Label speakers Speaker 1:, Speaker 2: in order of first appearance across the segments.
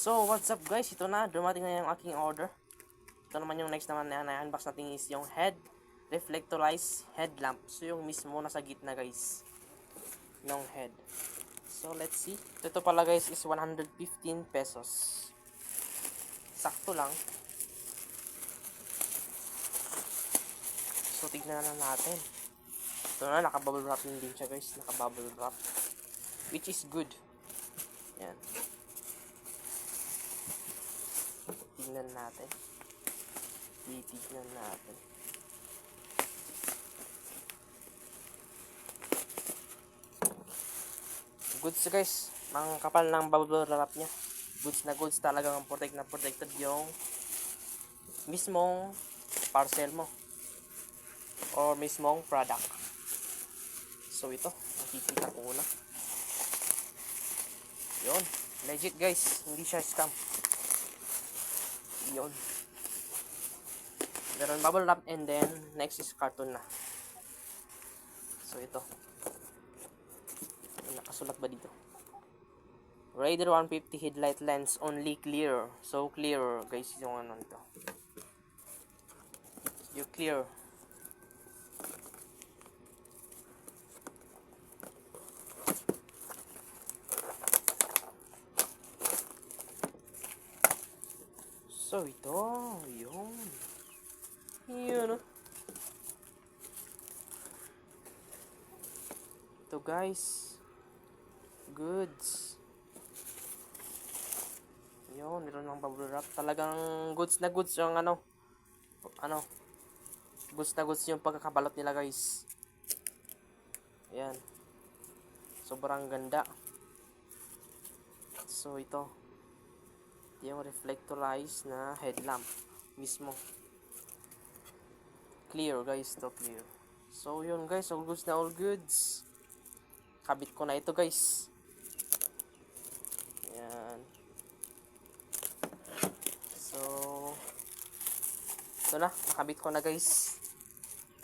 Speaker 1: So, what's up guys? Ito na, dumating na yung aking order. Ito naman yung next naman na unbox natin is yung head reflectorized headlamp. So, yung mismo nasa gitna guys ng head. So, let's see. Ito pala guys is 115 pesos. Sakto lang. So, tignan na natin. Ito na, naka-bubble wrap din siya guys. Naka-bubble wrap. Which is good. Yan. Tignan natin. Titignan natin. Goods guys. Ang kapal ng bubble wrap niya. Goods na goods talagang protected yung mismong parcel mo. Or mismong product. So ito. Nakikita ko na. Yun. Legit guys. Hindi siya scam. Yun. Meron bubble wrap and then next is carton na. So ito. Nakasulat ba dito? Raider 150 headlight lens only clear. So clear guys yung ano nito. You clear. So ito, yun. Yun. Ito guys. Goods. Yun, meron ng bubble wrap. Talagang goods na goods yung goods na goods yung pagkakabalot nila guys. Ayan. Sobrang ganda. So ito. Yung reflectorized na headlamp mismo. Clear guys, to clear. So yun guys, all goods na all goods. Kabit ko na ito guys. Yan. So ito na, nakabit ko na guys.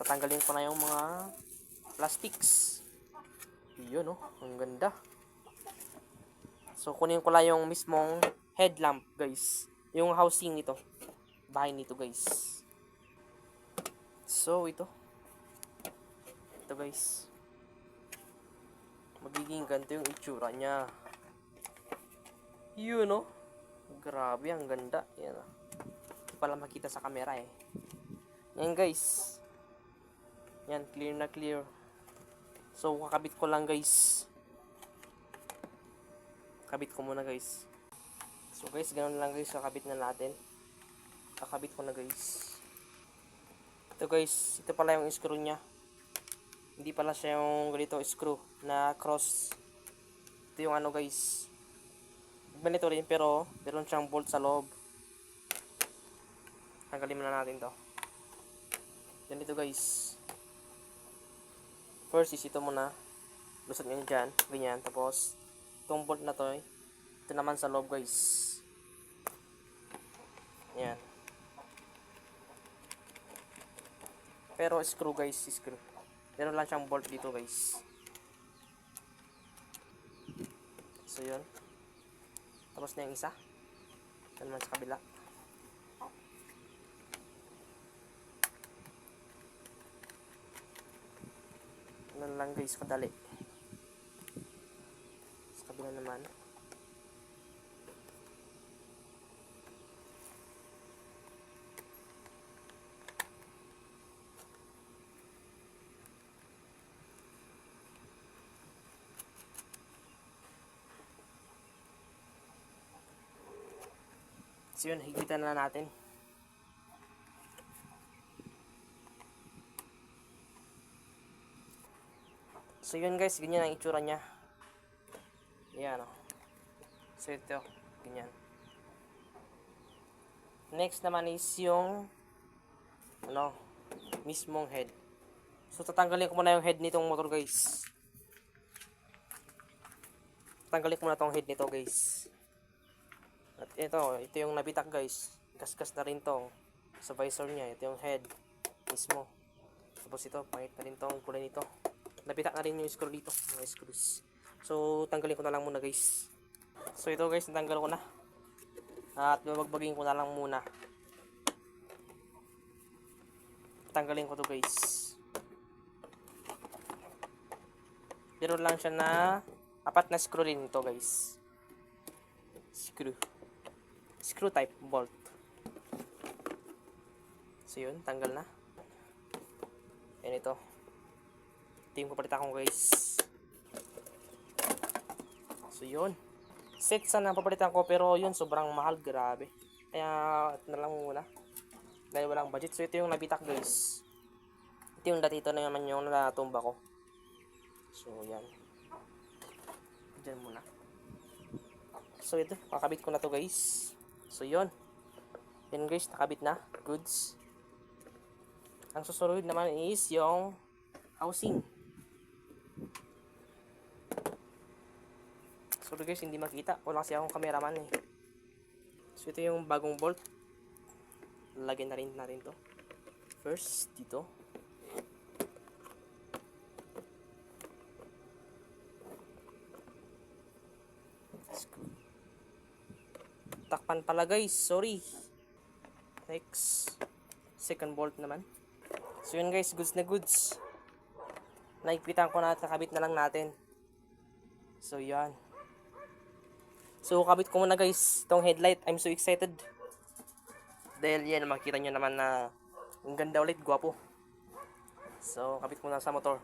Speaker 1: Tatanggalin ko na yung mga plastics. Yun oh, ang ganda. So kunin ko lang yung mismong headlamp guys. Yung housing nito. Bahay nito guys. So ito. Ito guys. Magiging ganito yung itsura niya. Yun oh. Grabe, ang ganda. Yan oh. Hindi pala makita sa camera eh. Yan guys. Yan, clear na clear. So kakabit ko lang guys. Kabit ko muna guys. So guys, ganoon lang guys, kakabit na natin. Kakabit ko na guys. Ito guys, ito pala yung screw nya. Hindi pala siya yung ganito screw na cross. Ito yung ano guys. Ganito rin pero meron siyang bolt sa loob. Tanggalin muna natin to. Ganito guys. First is ito muna. Lusot nyo dyan. Ganyan. Tapos itong bolt na to ito naman sa loob guys. Yan. Pero screw guys, screw. Meron lang siyang bolt dito guys. So yun. Tapos na yung isa. Ito naman sa kabila. Ano lang guys, kadali. Sa kabila naman. So yun, higitan na natin. So yun guys, ganyan ang itsura nya. Yan o. So ito, ganyan. Next naman is yung mismong head. So tatanggalin ko muna yung head nitong motor guys. Tatanggalin ko muna tong head nito guys. At ito yung nabitak guys. Kaskas na rin to sa visor niya. Ito yung head mismo. Tapos ito, pangit na rin tong kulay nito. Nabitak na rin yung screw dito, mga screws. So tanggalin ko na lang muna guys. So ito guys, natanggal ko na. At babagbagin ko na lang muna. Tanggalin ko to guys. Pero lang siya na 4 na screw rin ito guys. Screw type bolt. So yun, tanggal na. Yan ito. Ito yung papalitan ko guys. So yun. Set sana papalitan ko pero yun sobrang mahal, grabe. Kaya ito na lang muna. Dahil walang budget. So ito yung nabitak guys. Ito yung dati, ito na naman yung natumba ko. So yan. Diyan muna. So ito, kakabit ko na to guys. So yun. Yan guys, nakabit na. Goods. Ang susunod naman is yung housing. Sorry guys, hindi makita. Wala kasi akong cameraman eh. So ito yung bagong bolt. Lagyan na rin natin to. First, dito. Takpan pala guys, sorry. Next, second bolt naman. So yun guys, goods na goods. Naigpitan ko na at nakabit na lang natin. So yan. So kabit ko muna guys itong headlight. I'm so excited. Dahil yan, makikita nyo naman na ang ganda ulit, gwapo. So kabit muna sa motor.